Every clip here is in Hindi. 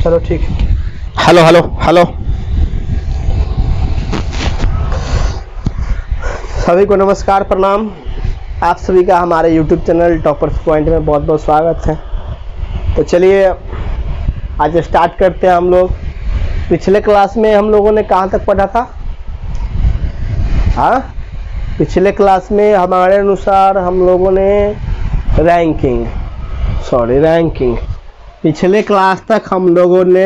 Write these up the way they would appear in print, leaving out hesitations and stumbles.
चलो ठीक है। Hello hello hello. सभी को नमस्कार, प्रणाम। आप सभी का हमारे YouTube चैनल टॉपर्स पॉइंट में बहुत बहुत स्वागत है। तो चलिए आज स्टार्ट करते हैं हम लोग। पिछले क्लास में हम लोगों ने कहाँ तक पढ़ा था? हाँ, पिछले क्लास में हमारे अनुसार हम लोगों ने रैंकिंग पिछले क्लास तक हम लोगों ने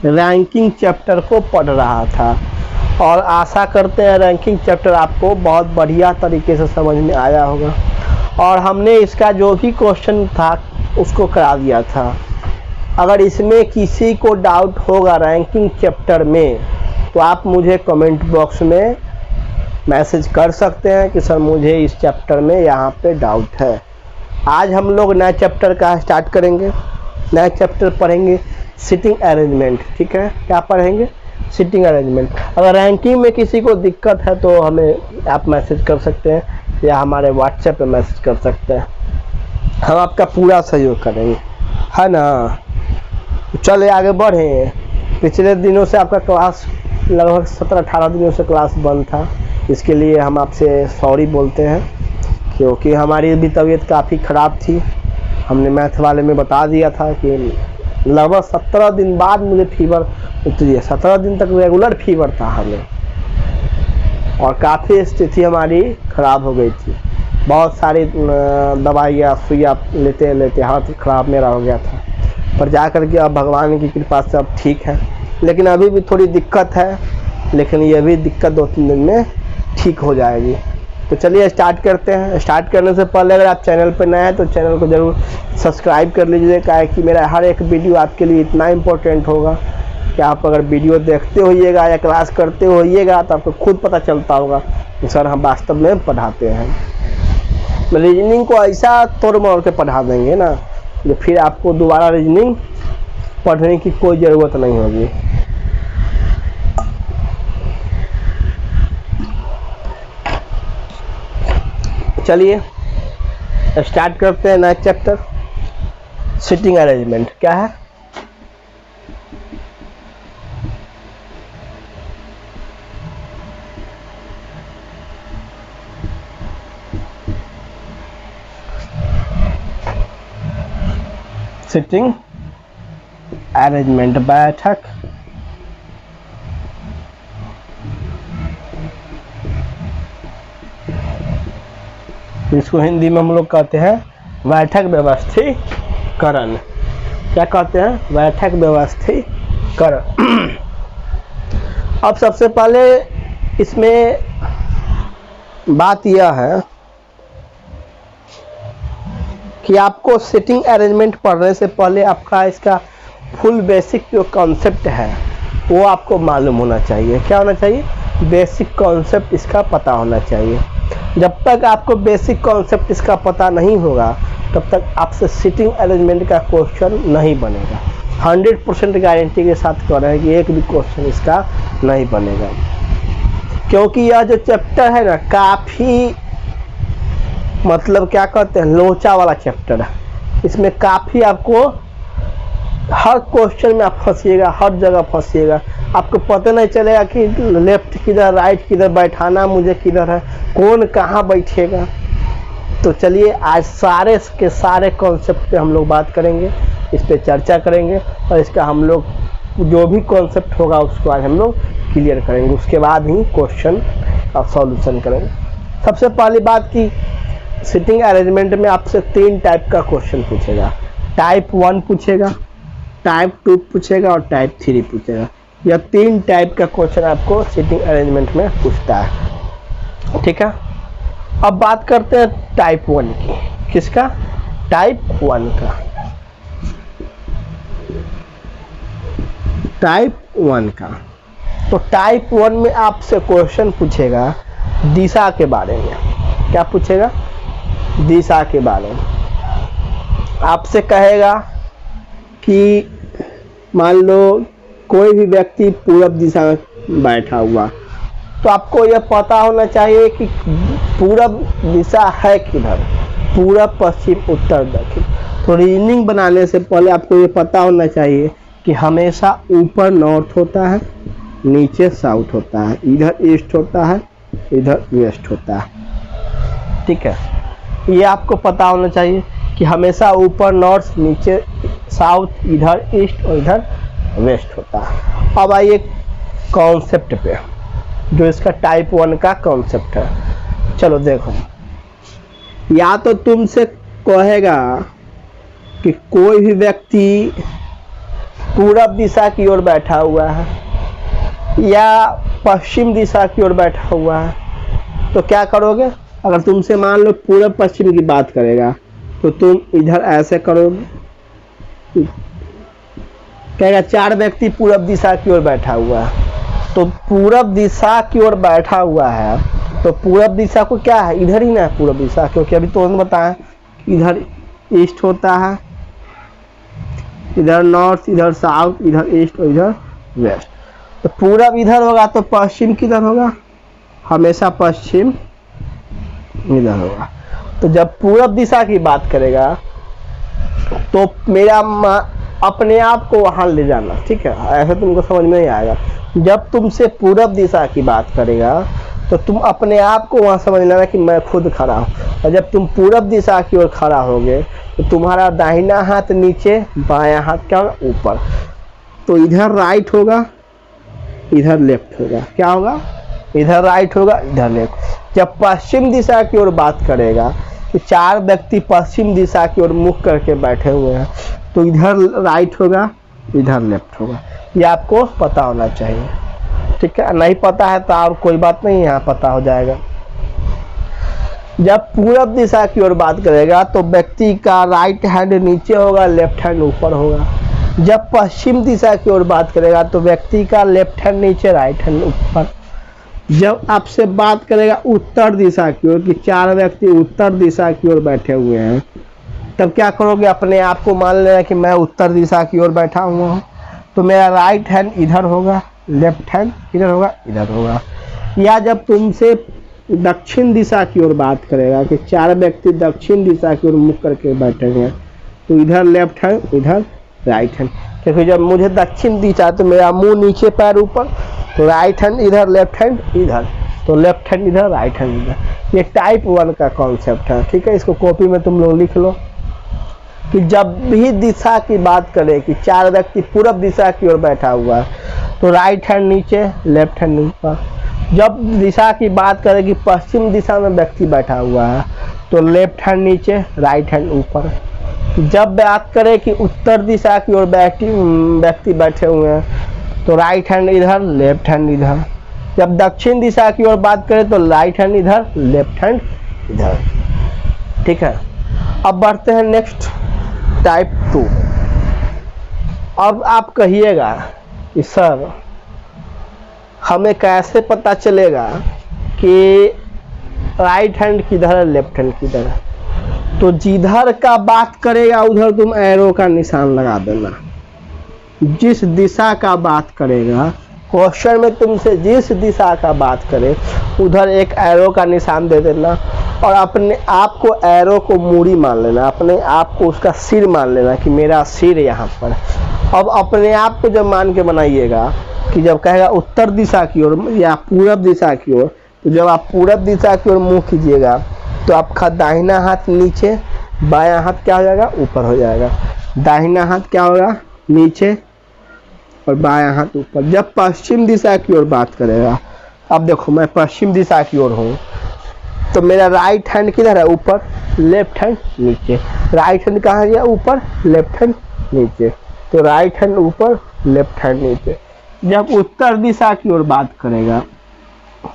रैंकिंग चैप्टर को पढ़ रहा था और आशा करते हैं रैंकिंग चैप्टर आपको बहुत बढ़िया तरीके से समझ में आया होगा और हमने इसका जो भी क्वेश्चन था उसको करा दिया था। अगर इसमें किसी को डाउट होगा रैंकिंग चैप्टर में तो आप मुझे कमेंट बॉक्स में मैसेज कर सकते हैं कि सर मुझे इस चैप्टर में यहाँ पे डाउट है। आज हम लोग नया चैप्टर का स्टार्ट करेंगे। नया चैप्टर पढ़ेंगे सिटिंग अरेंजमेंट। ठीक है, क्या पढ़ेंगे? Sitting arrangement. अगर रैंकिंग में किसी को दिक्कत है तो हमें आप मैसेज कर सकते हैं या हमारे व्हाट्सएप पे मैसेज कर सकते हैं, हम आपका पूरा सहयोग करेंगे, है ना। चलिए आगे बढ़ें। पिछले दिनों से आपका क्लास लगभग 17-18 दिनों से क्लास बंद था, इसके लिए हम आपसे सॉरी बोलते हैं क्योंकि हमारी भी तबीयत काफ़ी ख़राब थी। हमने मैथ वाले में बता दिया था कि लगभग 17 दिन बाद मुझे फीवर उतरी है। 17 दिन तक रेगुलर फीवर था हमें और काफ़ी स्थिति हमारी ख़राब हो गई थी। बहुत सारी दवाइयाँ सुइयाँ लेते लेते हाथ ख़राब मेरा हो गया था, पर जा कर के अब भगवान की कृपा से अब ठीक है। लेकिन अभी भी थोड़ी दिक्कत है, लेकिन ये भी दिक्कत 2-3 दिन में ठीक हो जाएगी। तो चलिए स्टार्ट करते हैं। स्टार्ट करने से पहले अगर आप चैनल पर नए हैं तो चैनल को ज़रूर सब्सक्राइब कर लीजिए, क्या कि मेरा हर एक वीडियो आपके लिए इतना इम्पोर्टेंट होगा कि आप अगर वीडियो देखते होइएगा या क्लास करते होइएगा तो आपको खुद पता चलता होगा कि सर हम वास्तव में पढ़ाते हैं। रीजनिंग को ऐसा तोड़ मोड़ के पढ़ा देंगे ना कि फिर आपको दोबारा रीजनिंग पढ़ने की कोई ज़रूरत नहीं होगी। चलिए स्टार्ट करते हैं नया चैप्टर सिटिंग अरेंजमेंट। क्या है? सिटिंग अरेंजमेंट, बैठक। इसको हिंदी में हम लोग कहते हैं बैठक व्यवस्थीकरण। क्या कहते हैं? बैठक व्यवस्थीकरण। अब सबसे पहले इसमें बात यह है कि आपको सिटिंग अरेंजमेंट पढ़ने से पहले आपका इसका फुल बेसिक जो कॉन्सेप्ट है वो आपको मालूम होना चाहिए। क्या होना चाहिए? बेसिक कॉन्सेप्ट इसका पता होना चाहिए। जब तक आपको बेसिक कॉन्सेप्ट इसका पता नहीं होगा तब तक आपसे सिटिंग अरेंजमेंट का क्वेश्चन नहीं बनेगा। 100% गारंटी के साथ कह रहे हैं कि एक भी क्वेश्चन इसका नहीं बनेगा, क्योंकि यह जो चैप्टर है ना काफ़ी मतलब क्या कहते हैं लोचा वाला चैप्टर है। इसमें काफ़ी आपको हर क्वेश्चन में आप फंसिएगा, हर जगह फंसिएगा, आपको पता नहीं चलेगा कि लेफ्ट किधर राइट किधर बैठाना मुझे किधर है, कौन कहाँ बैठेगा। तो चलिए आज सारे के सारे कॉन्सेप्ट पे हम लोग बात करेंगे, इस पे चर्चा करेंगे और इसका हम लोग जो भी कॉन्सेप्ट होगा उसको आज हम लोग क्लियर करेंगे। उसके बाद ही क्वेश्चन का सॉल्यूशन करेंगे। सबसे पहली बात की सिटिंग अरेंजमेंट में आपसे 3 टाइप का क्वेश्चन पूछेगा। टाइप 1 पूछेगा, टाइप 2 पूछेगा और टाइप 3 पूछेगा। यह 3 टाइप का क्वेश्चन आपको सिटिंग अरेंजमेंट में पूछता है। ठीक है, अब बात करते हैं टाइप 1 की। किसका? टाइप 1 का। टाइप 1 का तो टाइप 1 में आपसे क्वेश्चन पूछेगा दिशा के बारे में। क्या पूछेगा? दिशा के बारे में। आपसे कहेगा कि मान लो कोई भी व्यक्ति पूरब दिशा में बैठा हुआ, तो आपको यह पता होना चाहिए कि पूरब दिशा है किधर, पूरब पश्चिम उत्तर दक्षिण। तो रीजनिंग बनाने से पहले आपको ये पता होना चाहिए कि हमेशा ऊपर नॉर्थ होता है, नीचे साउथ होता है, इधर ईस्ट होता है, इधर वेस्ट होता है। ठीक है, ये आपको पता होना चाहिए कि हमेशा ऊपर नॉर्थ, नीचे साउथ, इधर ईस्ट और इधर वेस्ट होता है। अब आइए कॉन्सेप्ट पे, जो इसका टाइप 1 का कॉन्सेप्ट है। चलो देखो, या तो तुमसे कहेगा कि कोई भी व्यक्ति पूरब दिशा की ओर बैठा हुआ है या पश्चिम दिशा की ओर बैठा हुआ है, तो क्या करोगे? अगर तुमसे मान लो पूरब पश्चिम की बात करेगा तो तुम इधर ऐसे करोगे। कहेगा 4 व्यक्ति पूरब दिशा की ओर बैठा हुआ है, तो पूरब दिशा की ओर बैठा हुआ है तो पूरब दिशा को क्या है? इधर ही ना है पूरब दिशा, क्योंकि अभी तो बताया इधर ईस्ट होता है, इधर नॉर्थ, इधर साउथ, इधर ईस्ट और इधर वेस्ट। तो पूरब इधर होगा तो पश्चिम किधर होगा? हमेशा पश्चिम इधर होगा। तो जब पूरब दिशा की बात करेगा तो मेरा अपने आप को वहां ले जाना। ठीक है, ऐसे तुमको समझ में नहीं आएगा। जब तुमसे पूरब दिशा की बात करेगा तो तुम अपने आप को वहां समझ लेना कि मैं खुद खड़ा हूँ। और जब तुम पूरब दिशा की ओर खड़ा होगे तो तुम्हारा दाहिना हाथ नीचे, बायां हाथ क्या होगा? ऊपर। तो इधर राइट होगा, इधर लेफ्ट होगा। क्या होगा? इधर राइट होगा, इधर लेफ्ट। जब पश्चिम दिशा की ओर बात करेगा कि 4 व्यक्ति पश्चिम दिशा की ओर मुख करके बैठे हुए हैं, तो इधर राइट होगा, इधर लेफ्ट होगा। ये आपको पता होना चाहिए। ठीक है, नहीं पता है तो आप कोई बात नहीं, यहाँ पता हो जाएगा। जब पूरब दिशा की ओर बात करेगा तो व्यक्ति का राइट हैंड नीचे होगा, लेफ्ट हैंड ऊपर होगा। जब पश्चिम दिशा की ओर बात करेगा तो व्यक्ति का लेफ्ट हैंड नीचे, राइट हैंड ऊपर। जब आपसे बात करेगा उत्तर दिशा की ओर कि 4 व्यक्ति उत्तर दिशा की ओर बैठे हुए हैं, तब क्या करोगे? अपने आप को मान लेना कि मैं उत्तर दिशा की ओर बैठा हुआ हूँ, तो मेरा राइट हैंड इधर होगा, लेफ्ट हैंड इधर होगा, इधर होगा। या जब तुमसे दक्षिण दिशा की ओर बात करेगा कि 4 व्यक्ति दक्षिण दिशा की ओर मुख करके बैठे हैं, तो इधर लेफ्ट हैंड, इधर राइट हैंड। क्योंकि जब मुझे दक्षिण दिशा तो मेरा मुंह नीचे, पैर ऊपर, तो राइट हैंड इधर, लेफ्ट हैंड इधर, तो लेफ्ट हैंड इधर, राइट हैंड इधर। ये टाइप 1 का कॉन्सेप्ट है। ठीक है, इसको कॉपी में तुम लोग लिख लो कि जब भी दिशा की बात करें कि 4 व्यक्ति पूरब दिशा की ओर बैठा हुआ है तो राइट हैंड नीचे, लेफ्ट हैंड ऊपर। जब दिशा की बात करें कि पश्चिम दिशा में व्यक्ति बैठा हुआ है तो लेफ्ट हैंड नीचे, राइट हैंड ऊपर। जब बात करें कि उत्तर दिशा की ओर व्यक्ति बैठे हुए हैं तो राइट हैंड इधर, लेफ्ट हैंड इधर। जब दक्षिण दिशा की ओर बात करें तो राइट हैंड इधर, लेफ्ट हैंड इधर। ठीक है, अब बढ़ते हैं नेक्स्ट टाइप 2। अब आप कहिएगा कि सर हमें कैसे पता चलेगा कि राइट हैंड किधर है, लेफ्ट हैंड किधर है? तो जिधर का बात करेगा उधर तुम एरो का निशान लगा देना। जिस दिशा का बात करेगा, क्वेश्चन में तुमसे जिस दिशा का बात करे उधर एक एरो का निशान दे देना और अपने आप को एरो को मूड़ी मान लेना, अपने आप को उसका सिर मान लेना कि मेरा सिर यहाँ पर। अब अपने आप को जब मान के बनाइएगा कि जब कहेगा उत्तर दिशा की ओर या पूरब दिशा की ओर, तो जब आप पूरब दिशा की ओर मुंह कीजिएगा तो आपका दाहिना हाथ नीचे, बायां हाथ क्या हो जाएगा? ऊपर हो जाएगा। दाहिना हाथ क्या होगा? नीचे और बायां हाथ ऊपर। जब पश्चिम दिशा की ओर बात करेगा, अब देखो मैं पश्चिम दिशा की ओर हूँ तो मेरा राइट हैंड किधर है? ऊपर, लेफ्ट हैंड नीचे। राइट हैंड कहाँ गया? ऊपर, लेफ्ट हैंड नीचे। तो राइट हैंड ऊपर, लेफ्ट हैंड नीचे। जब उत्तर दिशा की ओर बात करेगा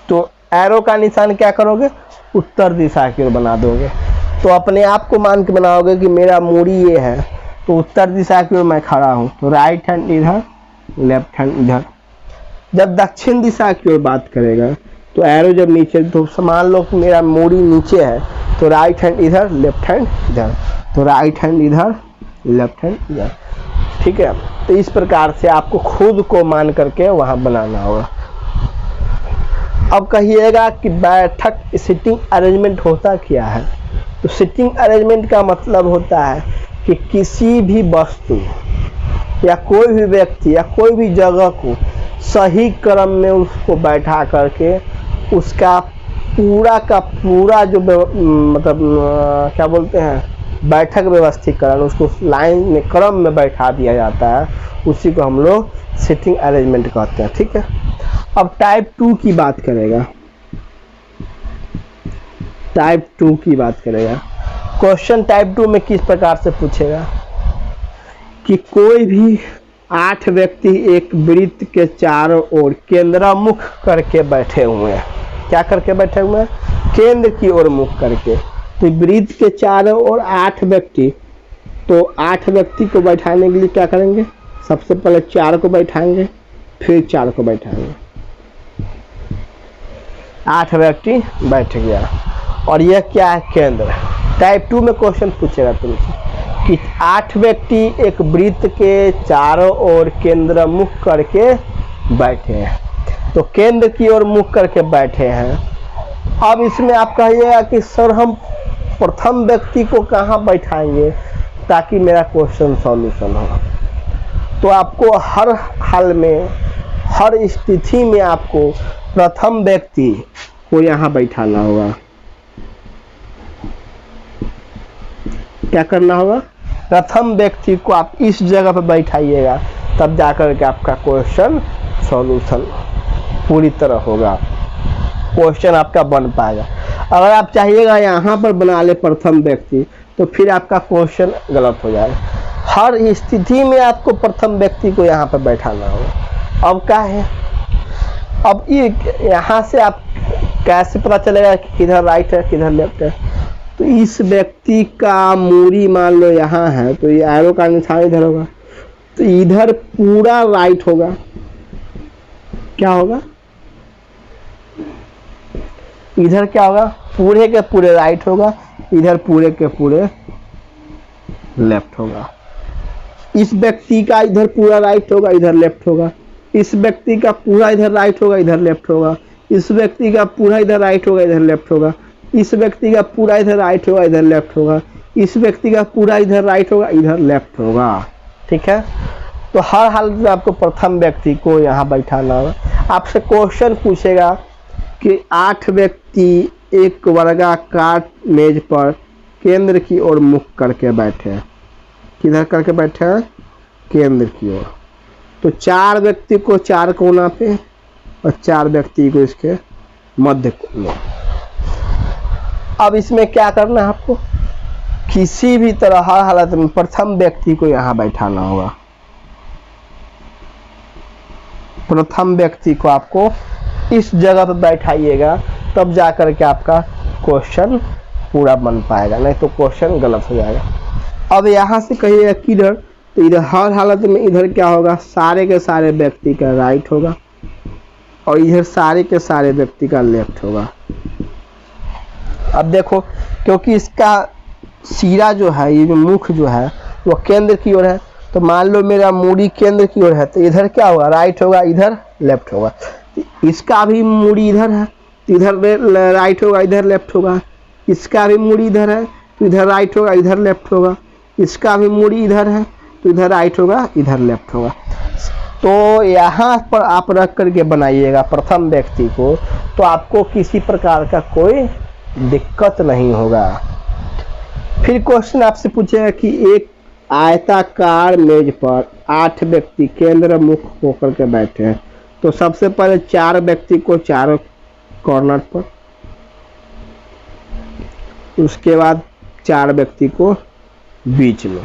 तो एरो का निशान क्या करोगे? उत्तर दिशा की ओर बना दोगे। तो अपने आप को मान के बनाओगे कि मेरा मूड़ी ये है, तो उत्तर दिशा की ओर मैं खड़ा हूँ, तो राइट हैंड इधर, लेफ्ट हैंड इधर। जब दक्षिण दिशा की ओर बात करेगा तो एरो जब नीचे, तो मान लो कि मेरा मूड़ी नीचे है, तो राइट हैंड इधर, लेफ्ट हैंड इधर, तो राइट हैंड इधर, लेफ्ट हैंड इधर। ठीक है, तो इस प्रकार से आपको खुद को मान करके वहां बनाना होगा। अब कहिएगा कि बैठक सिटिंग अरेंजमेंट होता क्या है? तो सिटिंग अरेंजमेंट का मतलब होता है कि किसी भी वस्तु या कोई भी व्यक्ति या कोई भी जगह को सही क्रम में उसको बैठा करके उसका पूरा का पूरा जो मतलब क्या बोलते हैं बैठक व्यवस्थीकरण, उसको लाइन में क्रम में बैठा दिया जाता है, उसी को हम लोग सिटिंग अरेंजमेंट कहते हैं। ठीक है, अब टाइप 2 की बात करेगा। टाइप 2 की बात करेगा। क्वेश्चन टाइप 2 में किस प्रकार से पूछेगा कि कोई भी 8 व्यक्ति एक वृत्त के चारों ओर केंद्रमुख करके बैठे हुए हैं। क्या करके बैठे हुए हैं? केंद्र की ओर मुख करके। तो वृत्त के चारों ओर 8 व्यक्ति, तो 8 व्यक्ति को बैठाने के लिए क्या करेंगे? सबसे पहले 4 को बैठाएंगे, फिर 4 को बैठाएंगे। 8 व्यक्ति बैठ गया और यह क्या है? केंद्र। टाइप 2 में क्वेश्चन पूछेगा तुमसे कि 8 व्यक्ति एक वृत्त के चारों ओर केंद्र मुख करके बैठे हैं, तो केंद्र की ओर मुख करके बैठे हैं। अब इसमें आप कहिएगा कि सर हम प्रथम व्यक्ति को कहाँ बैठाएंगे ताकि मेरा क्वेश्चन सॉल्यूशन हो? तो आपको हर हाल में, हर स्थिति में आपको प्रथम व्यक्ति को यहाँ बैठाना होगा। क्या करना होगा? प्रथम व्यक्ति को आप इस जगह पर बैठाइएगा, तब जाकर के आपका क्वेश्चन सॉल्यूशन पूरी तरह होगा, क्वेश्चन आपका बन पाएगा। अगर आप चाहिएगा यहाँ पर बना ले प्रथम व्यक्ति, तो फिर आपका क्वेश्चन गलत हो जाएगा। हर स्थिति में आपको प्रथम व्यक्ति को यहाँ पर बैठाना होगा। अब क्या है? अब ये यहाँ से आप कैसे पता चलेगा कि किधर राइट है किधर लेफ्ट है? तो इस व्यक्ति का मूरी मान लो यहाँ है, तो ये एरो का निशान इधर होगा, तो इधर पूरा राइट होगा। क्या होगा? इधर क्या होगा? पूरे के पूरे राइट होगा, इधर पूरे के पूरे लेफ्ट होगा। इस व्यक्ति का इधर पूरा राइट होगा, इधर लेफ्ट होगा। इस व्यक्ति का पूरा इधर राइट होगा, इधर लेफ्ट होगा। इस व्यक्ति का पूरा इधर राइट होगा, इधर लेफ्ट होगा। इस व्यक्ति का पूरा इधर राइट होगा, इधर लेफ्ट होगा। इस व्यक्ति का पूरा इधर राइट होगा, इधर लेफ्ट होगा। ठीक है, तो हर हालत में आपको प्रथम व्यक्ति को यहाँ बैठाना होगा। आपसे क्वेश्चन पूछेगा कि 8 व्यक्ति एक वर्गाकार मेज पर केंद्र की ओर मुख करके बैठे हैं। किधर करके बैठे हैं? केंद्र की ओर। तो 4 व्यक्ति को 4 कोना पे और 4 व्यक्ति को इसके मध्य कोने। अब इसमें क्या करना है आपको? किसी भी तरह हर हालत में प्रथम व्यक्ति को यहाँ बैठाना होगा। प्रथम व्यक्ति को आपको इस जगह पर बैठाइएगा, तब जाकर के आपका क्वेश्चन पूरा बन पाएगा, नहीं तो क्वेश्चन गलत हो जाएगा। अब यहाँ से कहिएगा किधर, तो इधर हर हालत में इधर क्या होगा? सारे के सारे व्यक्ति का राइट होगा और इधर सारे के सारे व्यक्ति का लेफ्ट होगा। अब देखो, क्योंकि इसका सिरा जो है, ये जो मुख जो है वो केंद्र की ओर है, तो मान लो मेरा मूड़ी केंद्र की ओर है, तो इधर क्या होगा? राइट होगा, इधर लेफ्ट होगा। इसका भी मूड़ी इधर है, तो इधर राइट होगा, इधर लेफ्ट होगा। इसका भी मूड़ी इधर है, तो इधर राइट होगा, इधर लेफ्ट होगा। इसका भी मूड़ी इधर है, तो इधर राइट होगा, इधर लेफ्ट होगा। तो यहाँ पर आप रख करके बनाइएगा प्रथम व्यक्ति को, तो आपको किसी प्रकार का कोई दिक्कत नहीं होगा। फिर क्वेश्चन आपसे पूछेगा कि एक आयताकार मेज पर 8 व्यक्ति केंद्र मुख होकर के बैठे हैं, तो सबसे पहले 4 व्यक्ति को चारों कॉर्नर पर, उसके बाद 4 व्यक्ति को बीच में।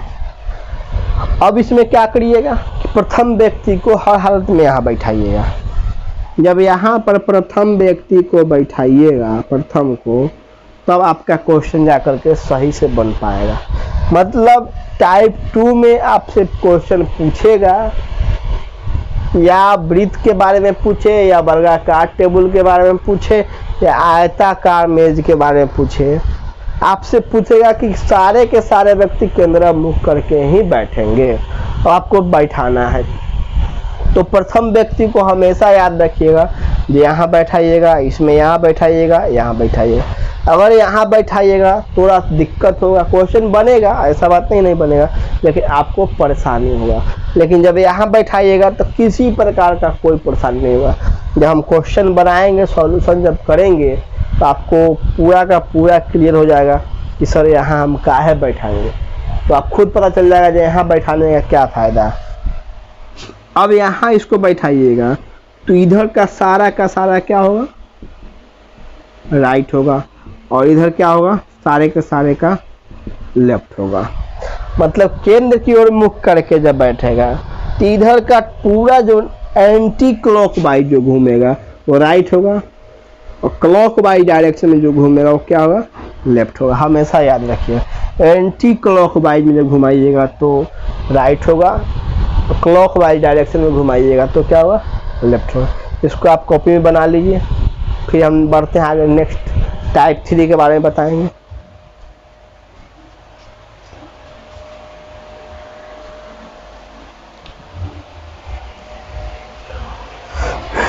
अब इसमें क्या करिएगा कि प्रथम व्यक्ति को हर हालत में यहाँ बैठाइएगा। जब यहाँ पर प्रथम व्यक्ति को बैठाइएगा, प्रथम को, तब आपका क्वेश्चन जाकर के सही से बन पाएगा। मतलब टाइप 2 में आपसे क्वेश्चन पूछेगा, या वृत्त के बारे में पूछे, या वर्गाकार टेबल के बारे में पूछे, या आयताकार मेज के बारे में पूछे, आपसे पूछेगा कि सारे के सारे व्यक्ति केंद्र मुख करके ही बैठेंगे और आपको बैठाना है। तो प्रथम व्यक्ति को हमेशा याद रखिएगा, यहाँ बैठाइएगा, इसमें यहाँ बैठाइएगा, यहाँ बैठाइएगा। अगर यहाँ बैठाइएगा थोड़ा दिक्कत होगा, क्वेश्चन बनेगा, ऐसा बात नहीं बनेगा, लेकिन आपको परेशानी होगा। लेकिन जब यहाँ बैठाइएगा तो किसी प्रकार का कोई परेशानी नहीं होगा। जब हम क्वेश्चन बनाएंगे, सॉल्यूशन जब करेंगे तो आपको पूरा का पूरा क्लियर हो जाएगा कि सर यहाँ हम काहे बैठाएंगे, तो आप खुद पता चल जाएगा कि यहाँ बैठाने का क्या फ़ायदा है। अब यहाँ इसको बैठाइएगा तो इधर का सारा क्या होगा, राइट होगा, और इधर क्या होगा, सारे के सारे का लेफ्ट होगा। मतलब केंद्र की ओर मुख करके जब बैठेगा तो इधर का पूरा जो एंटी क्लॉकवाइज जो घूमेगा वो राइट होगा, और क्लॉकवाइज डायरेक्शन में जो घूमेगा वो क्या होगा, लेफ्ट होगा। हमेशा याद रखिए, एंटी क्लॉकवाइज में जब घुमाइएगा तो राइट होगा, और क्लॉकवाइज डायरेक्शन में घुमाइएगा तो क्या होगा, लेफ्ट होगा। इसको आप कॉपी में बना लीजिए। फिर हम बढ़ते हैं आगे, नेक्स्ट टाइप 3 के बारे में बताएंगे।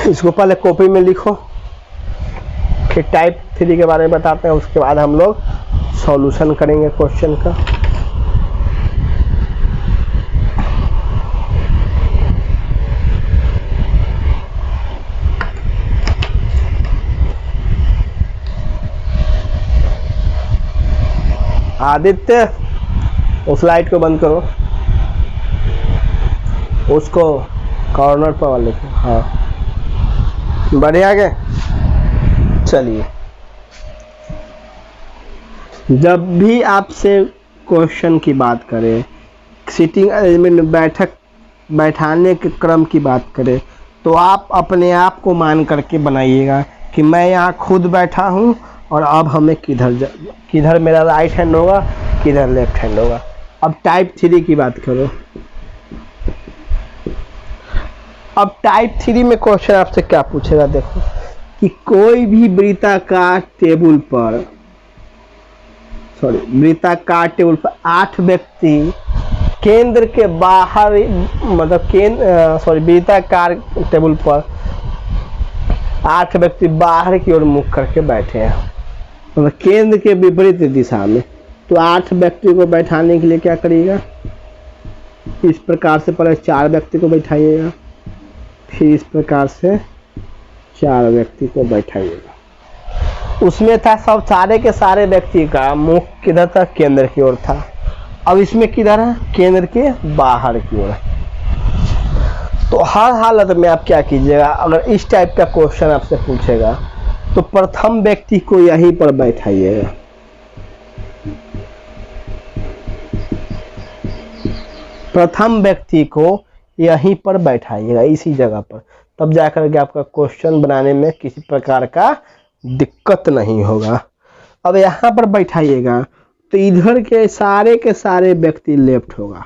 इसको पहले कॉपी में लिखो, फिर टाइप 3 के बारे में बताते हैं, उसके बाद हम लोग सॉल्यूशन करेंगे क्वेश्चन का। आदित्य, उस लाइट को बंद करो, उसको कॉर्नर पर वाले को। हाँ, बढ़िया आगे चलिए। जब भी आपसे क्वेश्चन की बात करें, सीटिंग अरेंजमेंट, बैठाने के क्रम की बात करें, तो आप अपने आप को मान करके बनाइएगा कि मैं यहाँ खुद बैठा हूँ और अब हमें किधर मेरा राइट हैंड होगा, किधर लेफ्ट हैंड होगा। अब टाइप 3 की बात करो। अब टाइप 3 में क्वेश्चन आपसे क्या पूछेगा, देखो कि कोई भी वृत्ताकार टेबल पर 8 व्यक्ति केंद्र के बाहर, मतलब वृत्ताकार टेबल पर 8 व्यक्ति बाहर की ओर मुख करके बैठे हैं, मतलब केंद्र के विपरीत दिशा में। तो 8 व्यक्ति को बैठाने के लिए क्या करिएगा, इस प्रकार से पहले 4 व्यक्ति को बैठाइएगा, फिर इस प्रकार से 4 व्यक्ति को बैठाइएगा। उसमें था सब सारे के सारे व्यक्ति का मुख किधर था, केंद्र की ओर था। अब इसमें किधर है, केंद्र के बाहर की ओर। तो हर हालत में आप क्या कीजिएगा, अगर इस टाइप का क्वेश्चन आपसे पूछेगा तो प्रथम व्यक्ति को यहीं पर बैठाइएगा। प्रथम व्यक्ति को यहीं पर बैठाइएगा, इसी जगह पर, तब जाकर के आपका क्वेश्चन बनाने में किसी प्रकार का दिक्कत नहीं होगा। अब यहाँ पर बैठाइएगा तो इधर के सारे व्यक्ति लेफ्ट होगा,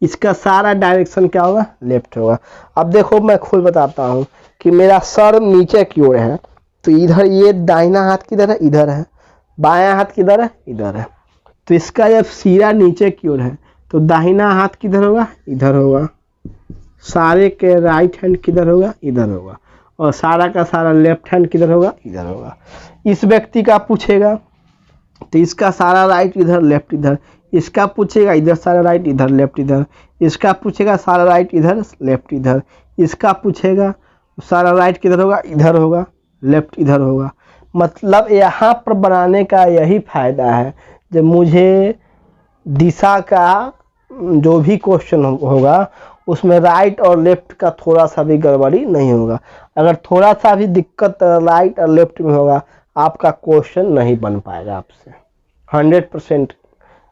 इसका सारा डायरेक्शन क्या होगा, लेफ्ट होगा। अब देखो मैं खुद बताता हूँ कि मेरा सर नीचे की ओर है, तो इधर ये दाहिना हाथ किधर है, इधर है, बायां हाथ किधर है, इधर है। तो इसका जब सिरा नीचे की ओर है तो दाहिना हाथ किधर होगा, इधर होगा, सारे के राइट हैंड किधर होगा, इधर होगा, और सारा का सारा लेफ्ट हैंड किधर होगा, इधर होगा। इस व्यक्ति का पूछेगा तो इसका सारा राइट इधर, लेफ्ट इधर। इसका पूछेगा इधर सारा राइट, इधर लेफ्ट इधर। इसका पूछेगा सारा राइट इधर, लेफ्ट इधर। इसका पूछेगा सारा राइट किधर होगा, इधर होगा, लेफ्ट इधर होगा। मतलब यहाँ पर बनाने का यही फायदा है, जब मुझे दिशा का जो भी क्वेश्चन होगा उसमें राइट और लेफ्ट का थोड़ा सा भी गड़बड़ी नहीं होगा। अगर थोड़ा सा भी दिक्कत राइट और लेफ्ट में होगा, आपका क्वेश्चन नहीं बन पाएगा आपसे 100%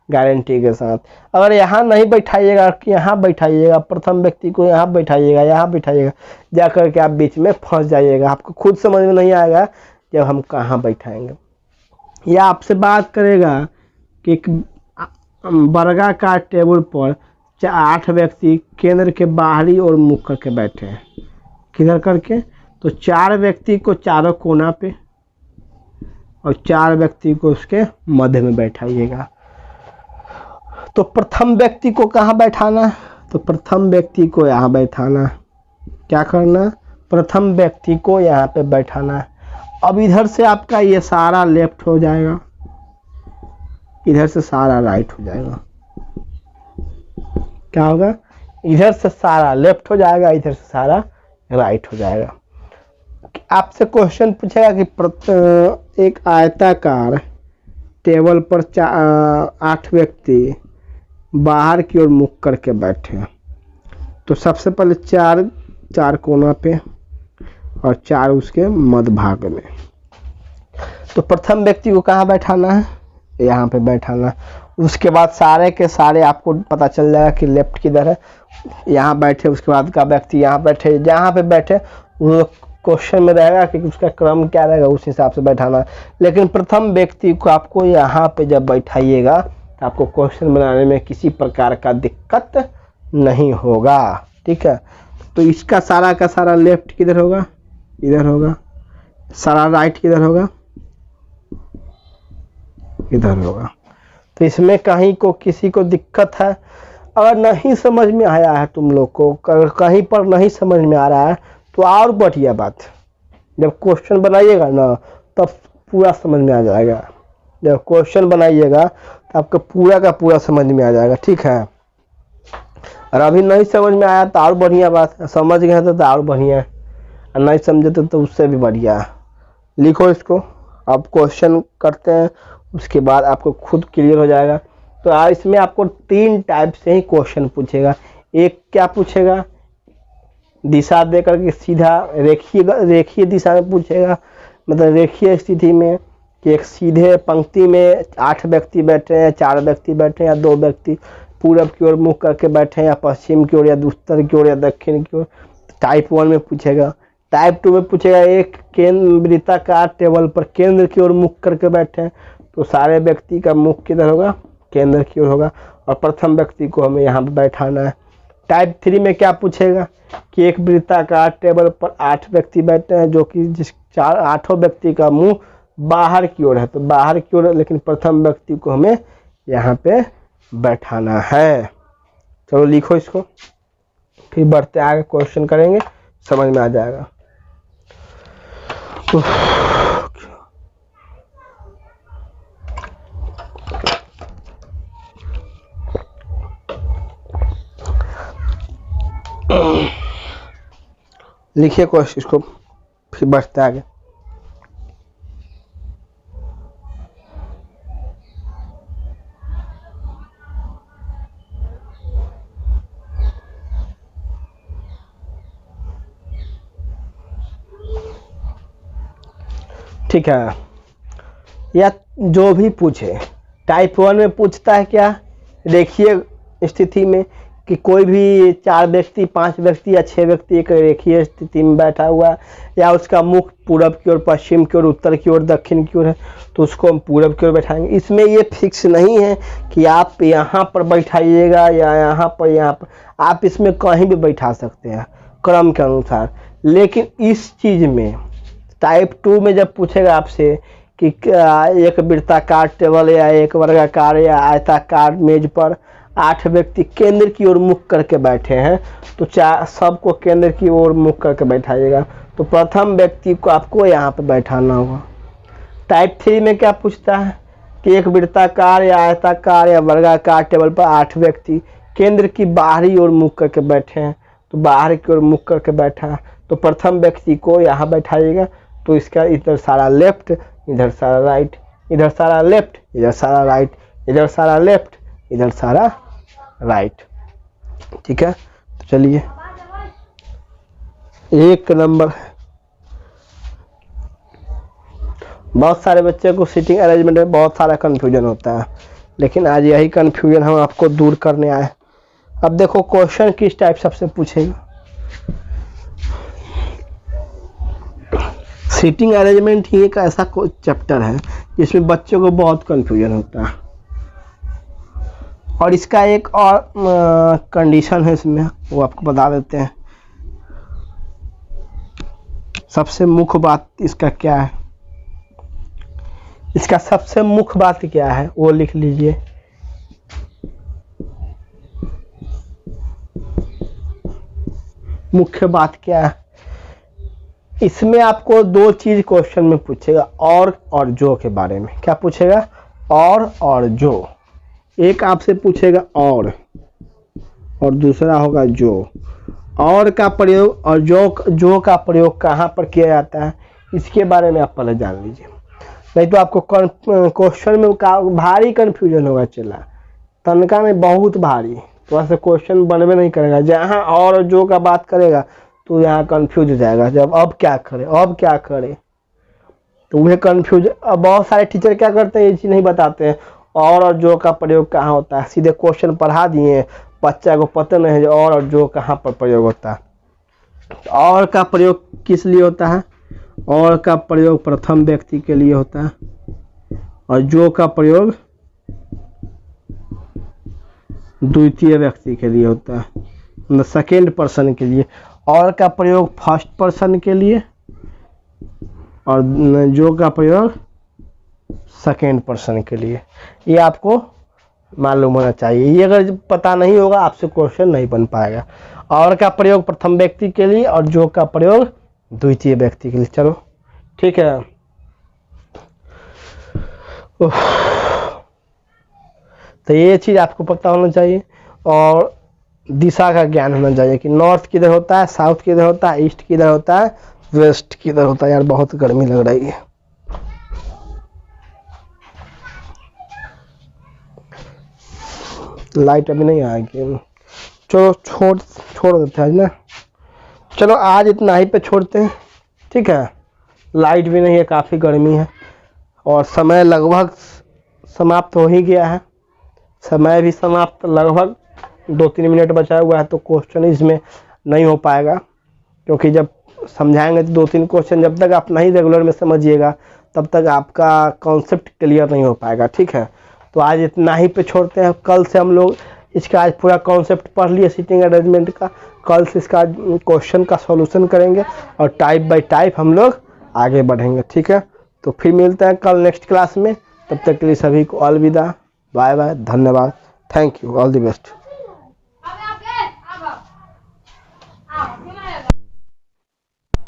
गारंटी के साथ। अगर यहाँ नहीं बैठाइएगा कि यहाँ बैठाइएगा, प्रथम व्यक्ति को यहाँ बैठाइएगा, यहाँ बैठाइएगा, जा कर के आप बीच में फंस जाइएगा, आपको खुद समझ में नहीं आएगा जब हम कहाँ बैठाएंगे। या आपसे बात करेगा कि एक वर्गाकार टेबल पर 8 व्यक्ति केंद्र के बाहरी ओर मुख करके बैठे हैं, किधर करके, तो 4 व्यक्ति को चारों कोना पे और 4 व्यक्ति को उसके मध्य में बैठाइएगा। तो प्रथम व्यक्ति को कहाँ बैठाना है, तो प्रथम व्यक्ति को यहाँ बैठाना है। क्या करना, प्रथम व्यक्ति को यहाँ पे बैठाना है। अब इधर से आपका ये सारा लेफ्ट हो जाएगा, इधर से सारा राइट हो जाएगा। क्या होगा? इधर से सारा लेफ्ट हो जाएगा, इधर से सारा राइट हो जाएगा। आपसे क्वेश्चन पूछेगा कि एक आयताकार टेबल पर 8 व्यक्ति बाहर की ओर मुख करके बैठे हैं। तो सबसे पहले चार कोना पे और 4 उसके मध्य भाग में। तो प्रथम व्यक्ति को कहाँ बैठाना है? यहाँ पे बैठाना है। उसके बाद सारे के सारे आपको पता चल जाएगा कि लेफ्ट किधर है, यहाँ बैठे। उसके बाद का व्यक्ति यहाँ बैठे, जहाँ पे बैठे वो क्वेश्चन में रहेगा कि उसका क्रम क्या रहेगा, उस हिसाब से बैठाना है। लेकिन प्रथम व्यक्ति को आपको यहाँ पे जब बैठाइएगा तो आपको क्वेश्चन बनाने में किसी प्रकार का दिक्कत नहीं होगा। ठीक है, तो इसका सारा का सारा लेफ्ट किधर होगा? इधर होगा। सारा राइट किधर होगा? इधर होगा। तो इसमें कहीं को किसी को दिक्कत है? अगर नहीं समझ में आया है तुम लोग को, कहीं पर नहीं समझ में आ रहा है तो और बढ़िया बात, जब क्वेश्चन बनाइएगा ना तब पूरा समझ में आ जाएगा। जब क्वेश्चन बनाइएगा तो आपको पूरा का पूरा समझ में आ जाएगा। ठीक है, और अभी नहीं समझ में आया तो और बढ़िया बात है, समझ गए तो और बढ़िया है, और नहीं समझे तो उससे भी बढ़िया है। लिखो इसको, अब क्वेश्चन करते हैं, उसके बाद आपको खुद क्लियर हो जाएगा। तो इसमें आपको 3 टाइप से ही क्वेश्चन पूछेगा। एक क्या पूछेगा? दिशा दे करके सीधा रेखीय दिशा में पूछेगा, मतलब रेखीय स्थिति में कि एक सीधे पंक्ति में 8 व्यक्ति बैठे हैं, 4 व्यक्ति बैठे हैं या 2 व्यक्ति पूरब की ओर मुख करके बैठे हैं, या पश्चिम की ओर या उत्तर की ओर या दक्षिण की ओर। टाइप 1 में पूछेगा। टाइप 2 में पूछेगा एक वृत्ताकार टेबल पर केंद्र की ओर मुख करके बैठे हैं, तो सारे व्यक्ति का मुख किधर होगा? केंद्र की ओर होगा, और प्रथम व्यक्ति को हमें यहाँ पर बैठाना है। टाइप 3 में क्या पूछेगा कि एक वृत्ताकार टेबल पर 8 व्यक्ति बैठे हैं, जो कि जिस 8 व्यक्ति का मुंह बाहर की ओर है, तो बाहर की ओर, लेकिन प्रथम व्यक्ति को हमें यहाँ पे बैठाना है। चलो लिखो इसको, फिर बढ़ते आगे क्वेश्चन करेंगे, समझ में आ जाएगा। लिखिए क्वेश्चन इसको, फिर बढ़ते आगे। ठीक है, या जो भी पूछे, टाइप 1 में पूछता है क्या? रेखीय स्थिति में कि कोई भी 4 व्यक्ति, 5 व्यक्ति या 6 व्यक्ति एक रेखीय स्थिति में बैठा हुआ है, या उसका मुख पूरब की ओर, पश्चिम की ओर, उत्तर की ओर, दक्षिण की ओर है, तो उसको हम पूरब की ओर बैठाएंगे। इसमें ये फिक्स नहीं है कि आप यहाँ पर बैठाइएगा या यहाँ पर, आप इसमें कहीं भी बैठा सकते हैं क्रम के अनुसार। लेकिन इस चीज़ में टाइप 2 में जब पूछेगा आपसे कि एक वृत्ताकार टेबल या एक वर्गाकार या आयताकार मेज पर 8 व्यक्ति केंद्र की ओर मुख करके बैठे हैं, तो सबको केंद्र की ओर मुख करके बैठाइएगा। तो प्रथम व्यक्ति को आपको यहाँ पे बैठाना होगा। टाइप 3 में क्या पूछता है कि एक वृत्ताकार या आयताकार या वर्गाकार टेबल पर 8 व्यक्ति केंद्र की बाहरी ओर मुख करके बैठे हैं, तो बाहर की ओर मुख करके बैठा है, तो प्रथम व्यक्ति को यहाँ बैठाइएगा। तो इसका इधर सारा लेफ्ट, इधर सारा राइट, इधर सारा लेफ्ट, इधर सारा राइट, इधर सारा लेफ्ट, इधर सारा राइट। ठीक है, तो चलिए 1 नंबर। बहुत सारे बच्चे को सीटिंग अरेंजमेंट में बहुत सारा कन्फ्यूजन होता है, लेकिन आज यही कन्फ्यूजन हम आपको दूर करने आए। अब देखो क्वेश्चन किस टाइप सबसे पूछेगा। सीटिंग अरेंजमेंट ही एक ऐसा चैप्टर है जिसमें बच्चों को बहुत कन्फ्यूजन होता है, और इसका एक और कंडीशन है इसमें, वो आपको बता देते हैं। सबसे मुख्य बात इसका क्या है, इसका सबसे मुख्य बात क्या है वो लिख लीजिए। मुख्य बात क्या है? इसमें आपको दो चीज क्वेश्चन में पूछेगा, और जो के बारे में। क्या पूछेगा? और जो। एक आपसे पूछेगा और दूसरा होगा जो। और का प्रयोग और जो का प्रयोग कहाँ पर किया जाता है, इसके बारे में आप पहले जान लीजिए, नहीं तो आपको क्वेश्चन में भारी कंफ्यूजन होगा। चला तनका में बहुत भारी, तो ऐसे क्वेश्चन बनवे नहीं करेगा। जहाँ और जो का बात करेगा तो यहाँ कंफ्यूज हो जाएगा, जब अब क्या करे, तो वह कंफ्यूज। अब बहुत सारे टीचर क्या करते हैं, ये चीज़ नहीं बताते हैं और जो का प्रयोग कहाँ होता है। सीधे क्वेश्चन पढ़ा दिए, बच्चा को पता नहीं है और जो कहाँ पर प्रयोग होता है। और का प्रयोग किस लिए होता है? और का प्रयोग प्रथम व्यक्ति के लिए होता है और जो का प्रयोग द्वितीय व्यक्ति के लिए होता है, मतलब सेकेंड पर्सन के लिए। और का प्रयोग फर्स्ट पर्सन के लिए और जो का प्रयोग सेकेंड पर्सन के लिए। ये आपको मालूम होना चाहिए। ये अगर पता नहीं होगा आपसे क्वेश्चन नहीं बन पाएगा। और का प्रयोग प्रथम व्यक्ति के लिए और जो का प्रयोग द्वितीय व्यक्ति के लिए। चलो ठीक है। तो ये चीज़ आपको पता होना चाहिए और दिशा का ज्ञान होना चाहिए कि नॉर्थ किधर होता है, साउथ किधर होता है, ईस्ट किधर होता है, वेस्ट किधर होता है। यार बहुत गर्मी लग रही है। लाइट अभी नहीं आएगी, चलो छोड़ देते हैं ना। चलो आज इतना ही पे छोड़ते हैं, ठीक है। लाइट भी नहीं है, काफ़ी गर्मी है और समय लगभग समाप्त हो ही गया है। समय भी समाप्त, लगभग 2-3 मिनट बचा हुआ है, तो क्वेश्चन इसमें नहीं हो पाएगा, क्योंकि जब समझाएंगे तो 2-3 क्वेश्चन जब तक आप नहीं रेगुलर में समझिएगा तब तक आपका कॉन्सेप्ट क्लियर नहीं हो पाएगा, ठीक है। तो आज इतना ही पे छोड़ते हैं। कल से हम लोग इसका आज पूरा कॉन्सेप्ट पढ़ लिए सीटिंग अरेंजमेंट का। कल से इसका क्वेश्चन का सॉल्यूशन करेंगे और टाइप बाय टाइप हम लोग आगे बढ़ेंगे, ठीक है। तो फिर मिलते हैं कल नेक्स्ट क्लास में। तब तक के लिए सभी को अलविदा, बाय बाय, धन्यवाद, thank you, all the best.